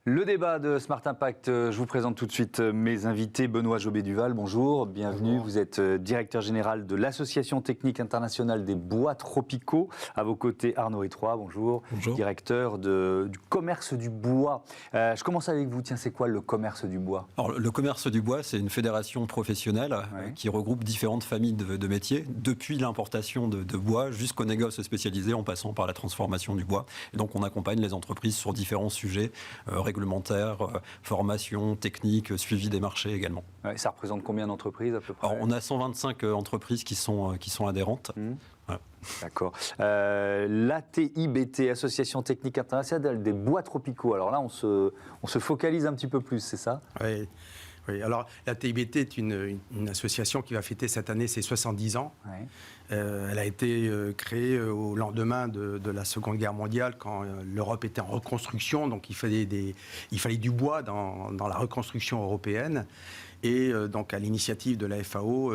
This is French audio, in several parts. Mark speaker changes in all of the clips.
Speaker 1: Le débat de Smart Impact, je vous présente tout de suite mes invités. Benoît Jobé-Duval, bonjour, bienvenue.
Speaker 2: Bonjour.
Speaker 1: Vous êtes directeur général de l'Association technique internationale des bois tropicaux. À vos côtés, Arnaud Étroy, bonjour,
Speaker 2: Bonjour.
Speaker 1: directeur du commerce du bois. Je commence avec vous, tiens, c'est quoi le commerce du bois ?
Speaker 2: Alors, le commerce du bois, c'est une fédération professionnelle qui regroupe différentes familles de métiers, depuis l'importation de bois jusqu'au négoce spécialisé en passant par la transformation du bois. Et donc on accompagne les entreprises sur différents sujets réglementaires, formation, technique, suivi des marchés également.
Speaker 1: Ouais, ça représente combien d'entreprises à peu près ?
Speaker 2: Alors, on a 125 entreprises qui sont adhérentes.
Speaker 1: Voilà. D'accord. L'ATIBT, Association technique internationale des bois tropicaux. Alors là, on se focalise un petit peu plus, c'est ça ?
Speaker 3: Oui. Oui, alors la TIBT est une association qui va fêter cette année ses 70 ans.
Speaker 1: Ouais.
Speaker 3: Elle a été créée au lendemain de la Seconde Guerre mondiale, quand l'Europe était en reconstruction, donc il fallait du bois dans la reconstruction européenne. Et donc à l'initiative de la FAO,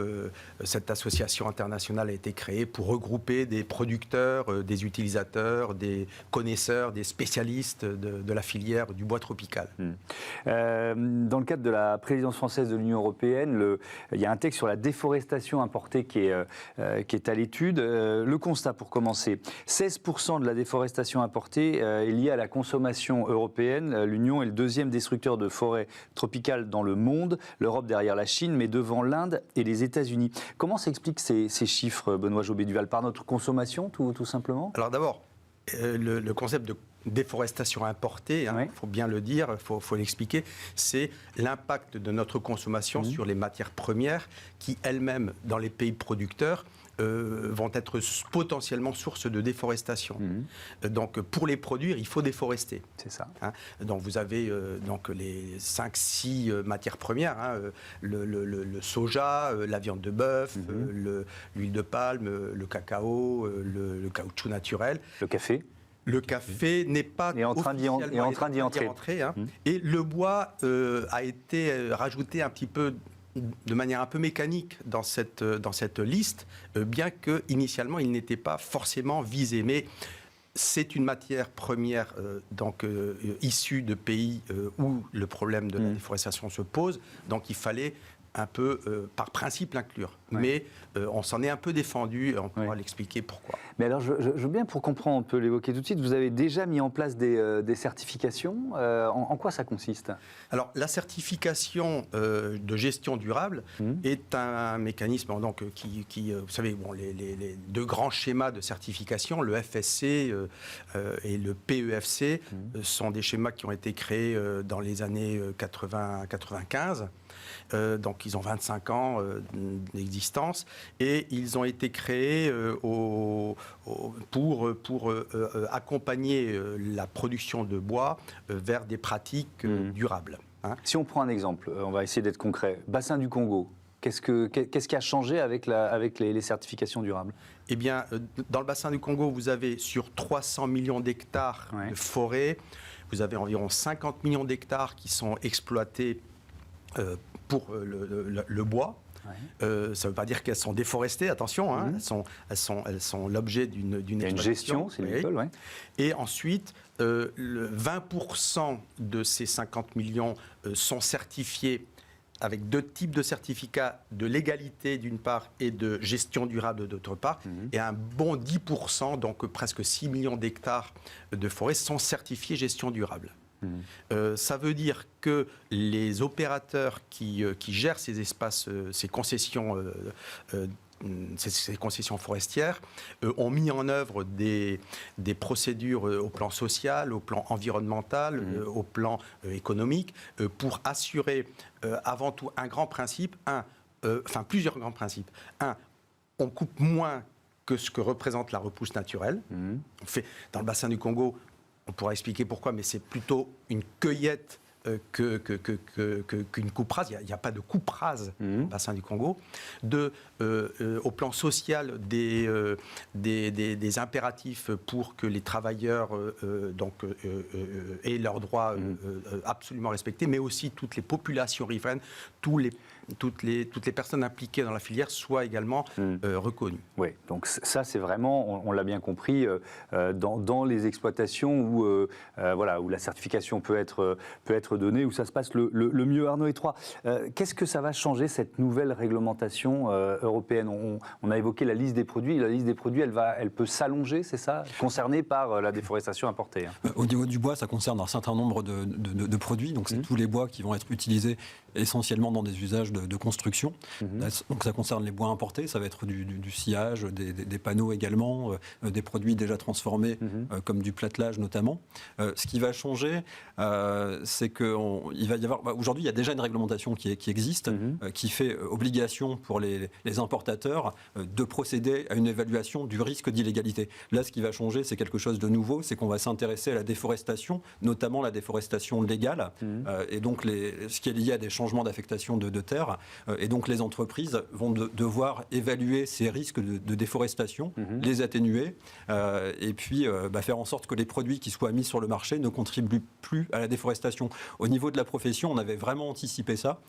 Speaker 3: cette association internationale a été créée pour regrouper des producteurs, des utilisateurs, des connaisseurs, des spécialistes de la filière du bois tropical.
Speaker 1: Dans le cadre de la présidence française de l'Union européenne, il y a un texte sur la déforestation importée qui est à l'étude. Le constat, pour commencer, 16% de la déforestation importée est liée à la consommation européenne. L'Union est le deuxième destructeur de forêts tropicales dans le monde. L'Europe derrière la Chine, mais devant l'Inde et les États-Unis. Comment s'expliquent ces chiffres, Benoît Jobé-Duval ? Par notre consommation, tout simplement ?
Speaker 3: Alors d'abord, le concept de déforestation importée, il faut bien le dire, il faut l'expliquer, c'est l'impact de notre consommation sur les matières premières qui, elles-mêmes, dans les pays producteurs, vont être potentiellement source de déforestation. Donc, pour les produire, il faut déforester.
Speaker 1: C'est ça.
Speaker 3: Donc, vous avez donc les 5-6 matières premières, le soja, la viande de bœuf, l'huile de palme, le cacao, le caoutchouc naturel.
Speaker 1: Le café ?
Speaker 3: Le café n'est pas
Speaker 1: en train d'y entrer.
Speaker 3: Et le bois a été rajouté un petit peu de manière un peu mécanique dans cette liste, bien qu'initialement il n'était pas forcément visé. Mais c'est une matière première issue de pays où le problème de la déforestation se pose, donc il fallait un peu, par principe, l'inclure. Mais on s'en est un peu défendu, et on pourra l'expliquer pourquoi.
Speaker 1: Mais alors, je veux bien, pour comprendre, on peut l'évoquer tout de suite, vous avez déjà mis en place des certifications. En quoi ça consiste ?
Speaker 3: Alors, la certification de gestion durable est un mécanisme qui vous savez, les deux grands schémas de certification, le FSC et le PEFC, sont des schémas qui ont été créés dans les années 80-95. Donc ils ont 25 ans d'existence et ils ont été créés pour accompagner la production de bois vers des pratiques durables.
Speaker 1: Si on prend un exemple, on va essayer d'être concret. Bassin du Congo. Qu'est-ce qui a changé avec les certifications durables ?
Speaker 3: Eh bien, dans le bassin du Congo, vous avez sur 300 millions d'hectares de forêt, vous avez environ 50 millions d'hectares qui sont exploités pour le bois. Ça ne veut pas dire qu'elles sont déforestées, attention, elles sont l'objet d'une exploitation.
Speaker 1: Une gestion, c'est l'école,
Speaker 3: Et ensuite, 20% de ces 50 millions sont certifiés avec deux types de certificats de légalité d'une part et de gestion durable d'autre part, et un bon 10%, donc presque 6 millions d'hectares de forêt sont certifiés gestion durable. Ça veut dire que les opérateurs qui gèrent ces espaces, ces concessions forestières, ont mis en œuvre des procédures au plan social, au plan environnemental, au plan économique, pour assurer avant tout un grand principe, plusieurs grands principes. On coupe moins que ce que représente la repousse naturelle. On fait, dans le bassin du Congo, on pourra expliquer pourquoi, mais c'est plutôt une cueillette qu'une coupe rase. Il n'y a pas de coupe rase dans le bassin du Congo. Au plan social, des impératifs pour que les travailleurs aient leurs droits absolument respectés, mais aussi toutes les populations riveraines, tous les toutes les personnes impliquées dans la filière soient également reconnues.
Speaker 1: Oui, donc ça c'est vraiment, on l'a bien compris, dans les exploitations où la certification peut être donnée, où ça se passe le mieux. Arnaud Étroy, qu'est-ce que ça va changer cette nouvelle réglementation européenne? On a évoqué la liste des produits. La liste des produits, elle peut s'allonger, c'est ça, concernée par la déforestation importée, hein.
Speaker 2: Au niveau du bois, ça concerne un certain nombre de produits. Donc c'est tous les bois qui vont être utilisés essentiellement dans des usages de construction. Donc ça concerne les bois importés, ça va être du sciage, des panneaux également, des produits déjà transformés comme du platelage notamment. Ce qui va changer, c'est qu'il va y avoir... Aujourd'hui, il y a déjà une réglementation qui existe, qui fait obligation pour les importateurs de procéder à une évaluation du risque d'illégalité. Là, ce qui va changer, c'est quelque chose de nouveau, c'est qu'on va s'intéresser à la déforestation, notamment la déforestation légale, et donc ce qui est lié à des changements d'affectation de terre. Et donc les entreprises vont devoir évaluer ces risques de déforestation, les atténuer, et puis faire en sorte que les produits qui soient mis sur le marché ne contribuent plus à la déforestation. Au niveau de la profession, on avait vraiment anticipé ça,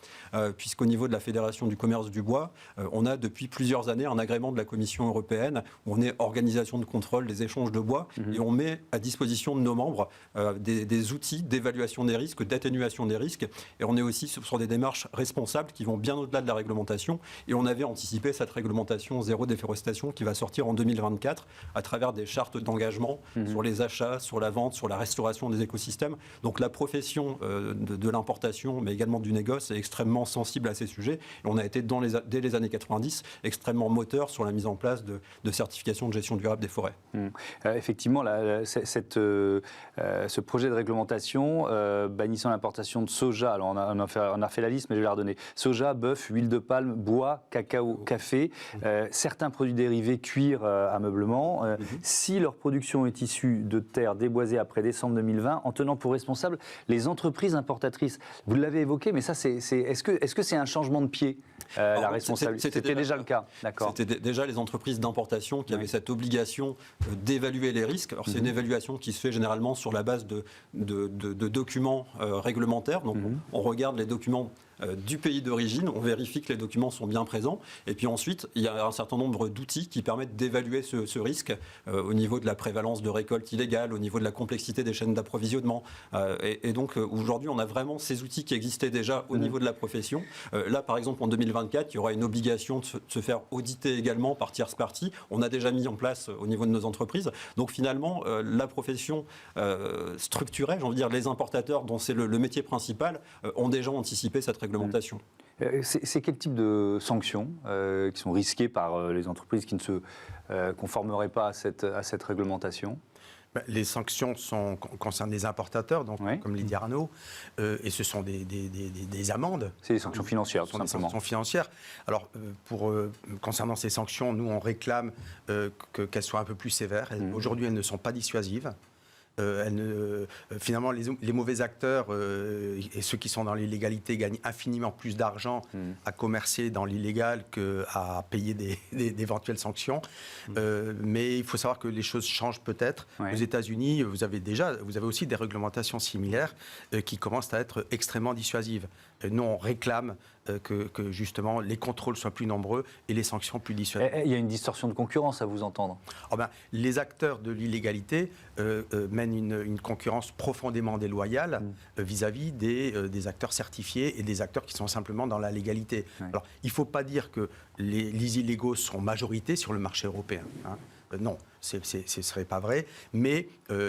Speaker 2: puisqu'au niveau de la Fédération du commerce du bois, on a depuis plusieurs années un agrément de la Commission européenne où on est organisation de contrôle des échanges de bois et on met à disposition de nos membres des outils d'évaluation des risques, d'atténuation des risques, et on est aussi sur des démarches responsables qui vont bien au-delà de la réglementation, et on avait anticipé cette réglementation zéro déforestation qui va sortir en 2024 à travers des chartes d'engagement sur les achats, sur la vente, sur la restauration des écosystèmes. Donc la profession de l'importation, mais également du négoce, est extrêmement sensible à ces sujets, et on a été dès les années 90 extrêmement moteur sur la mise en place de certification de gestion durable des forêts.
Speaker 1: Effectivement, ce projet de réglementation bannissant l'importation de soja, alors on a refait la liste, mais je vais la redonner. Soja, bœuf, huile de palme, bois, cacao, café, certains produits dérivés, cuir, ameublement. Si leur production est issue de terres déboisées après décembre 2020, en tenant pour responsables les entreprises importatrices. Vous l'avez évoqué, mais ça, est-ce que c'est un changement de pied, la responsabilité? C'était déjà le cas, d'accord.
Speaker 2: C'était déjà les entreprises d'importation qui avaient cette obligation d'évaluer les risques. Alors c'est une évaluation qui se fait généralement sur la base de documents réglementaires. Donc on regarde les documents du pays d'origine, on vérifie que les documents sont bien présents, et puis ensuite il y a un certain nombre d'outils qui permettent d'évaluer ce risque au niveau de la prévalence de récoltes illégales, au niveau de la complexité des chaînes d'approvisionnement, et donc aujourd'hui on a vraiment ces outils qui existaient déjà au niveau de la profession. Là par exemple en 2024 il y aura une obligation de se faire auditer également par tierce partie, on a déjà mis en place au niveau de nos entreprises, donc finalement la profession structurée, j'ai envie de dire les importateurs dont c'est le métier principal, ont déjà anticipé cette réglementation.
Speaker 1: C'est quel type de sanctions qui sont risquées par les entreprises qui ne se conformeraient pas à cette réglementation?
Speaker 3: Les sanctions concernent les importateurs, donc, comme l'a dit Arnaud, et ce sont des amendes.
Speaker 1: C'est des sanctions financières, tout simplement.
Speaker 3: Des sanctions financières. Alors, concernant ces sanctions, nous, on réclame qu'elles soient un peu plus sévères. Aujourd'hui, elles ne sont pas dissuasives. Finalement, les mauvais acteurs et ceux qui sont dans l'illégalité gagnent infiniment plus d'argent à commercer dans l'illégal qu'à payer d'éventuelles sanctions. Mais il faut savoir que les choses changent peut-être. Aux États-Unis, vous avez aussi des réglementations similaires qui commencent à être extrêmement dissuasives. Nous, on réclame que justement les contrôles soient plus nombreux et les sanctions plus dissuasives.
Speaker 1: Il y a une distorsion de concurrence à vous entendre.
Speaker 3: Les acteurs de l'illégalité mènent une concurrence profondément déloyale vis-à-vis des acteurs certifiés et des acteurs qui sont simplement dans la légalité. Alors, il ne faut pas dire que les illégaux sont majorité sur le marché européen. Non, ce ne serait pas vrai, mais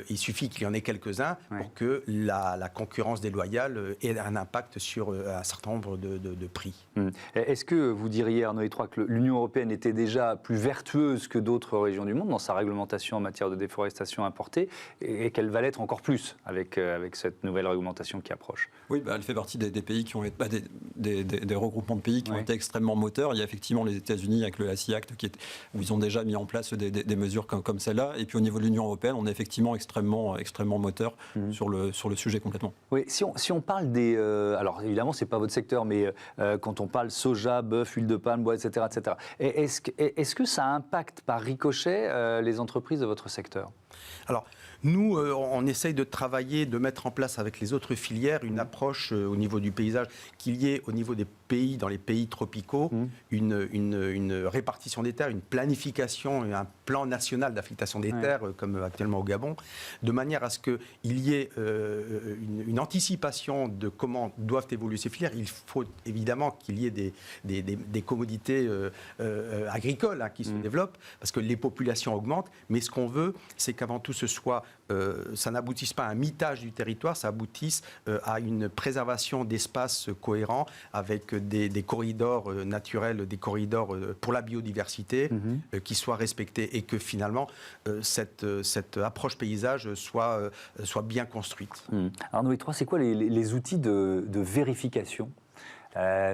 Speaker 3: il suffit qu'il y en ait quelques-uns pour que la concurrence déloyale ait un impact sur un certain nombre de prix.
Speaker 1: Est-ce que vous diriez, Arnaud Étroy, que l'Union européenne était déjà plus vertueuse que d'autres régions du monde dans sa réglementation en matière de déforestation importée, et qu'elle va l'être encore plus avec cette nouvelle réglementation qui approche?
Speaker 2: Oui, elle fait partie des pays qui ont été, des regroupements de pays qui ont été extrêmement moteurs. Il y a effectivement les États-Unis avec le ACI Act où ils ont déjà mis en place des mesures comme comme celle-là. Et puis au niveau de l'Union européenne, on est effectivement extrêmement moteur sur le sujet complètement.
Speaker 1: Oui, si on parle des... alors évidemment, ce n'est pas votre secteur, mais quand on parle soja, bœuf, huile de palme, bois, etc., etc., est-ce que ça impacte par ricochet les entreprises de votre secteur ?
Speaker 3: Alors, nous, on essaye de travailler, de mettre en place avec les autres filières une approche au niveau du paysage, qu'il y ait au niveau des pays, dans les pays tropicaux, une répartition des terres, une planification, un plan national d'affectation des terres, comme actuellement au Gabon, de manière à ce qu'il y ait une anticipation de comment doivent évoluer ces filières. Il faut évidemment qu'il y ait des commodités agricoles qui se développent, parce que les populations augmentent, mais ce qu'on veut, c'est qu'avant tout, ça n'aboutisse pas à un mitage du territoire, ça aboutisse à une préservation d'espaces cohérents avec des corridors naturels, des corridors pour la biodiversité qui soient respectés et que finalement cette approche paysage soit bien construite.
Speaker 1: Arnaud Hétroy, c'est quoi les outils de vérification ?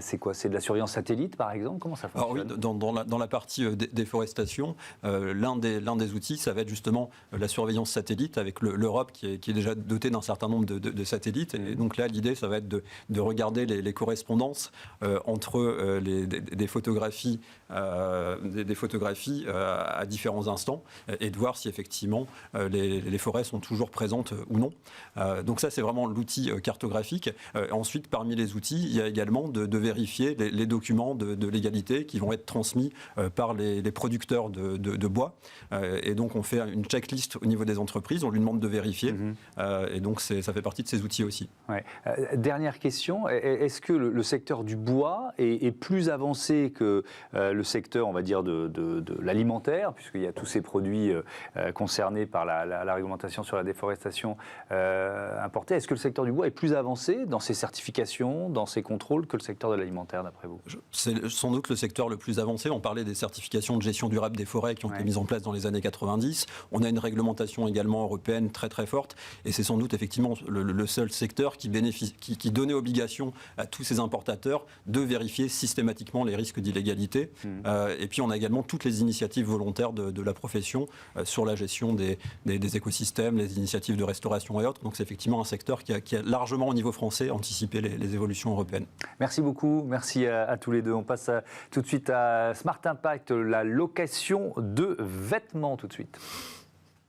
Speaker 1: C'est quoi ? C'est de la surveillance satellite, par exemple ? Comment ça fonctionne ?
Speaker 2: Alors oui, dans la partie déforestation, l'un des outils, ça va être justement la surveillance satellite avec l'Europe qui est déjà dotée d'un certain nombre de satellites. Et donc là, l'idée, ça va être de regarder les correspondances entre des photographies, à différents instants et de voir si effectivement les forêts sont toujours présentes ou non. Donc ça, c'est vraiment l'outil cartographique. Ensuite, parmi les outils, il y a également de vérifier les documents de légalité qui vont être transmis par les producteurs de bois. Et donc, on fait une checklist au niveau des entreprises, on lui demande de vérifier. Et donc, ça fait partie de ces outils aussi.
Speaker 1: Ouais. Dernière question, est-ce que le secteur du bois est plus avancé que le secteur, on va dire, de l'alimentaire, puisqu'il y a tous ces produits concernés par la réglementation sur la déforestation importée. Est-ce que le secteur du bois est plus avancé dans ses certifications, dans ses contrôles, que le secteur de l'alimentaire, d'après vous ?
Speaker 2: C'est sans doute le secteur le plus avancé. On parlait des certifications de gestion durable des forêts qui ont été mises en place dans les années 90. On a une réglementation également européenne très très forte. Et c'est sans doute effectivement le seul secteur qui donnait obligation à tous ces importateurs de vérifier systématiquement les risques d'illégalité. Et puis on a également toutes les initiatives volontaires de la profession sur la gestion des écosystèmes, les initiatives de restauration et autres. Donc c'est effectivement un secteur qui a largement au niveau français anticipé les évolutions européennes.
Speaker 1: Merci beaucoup, merci à tous les deux. On passe tout de suite à Smart Impact, la location de vêtements tout de suite.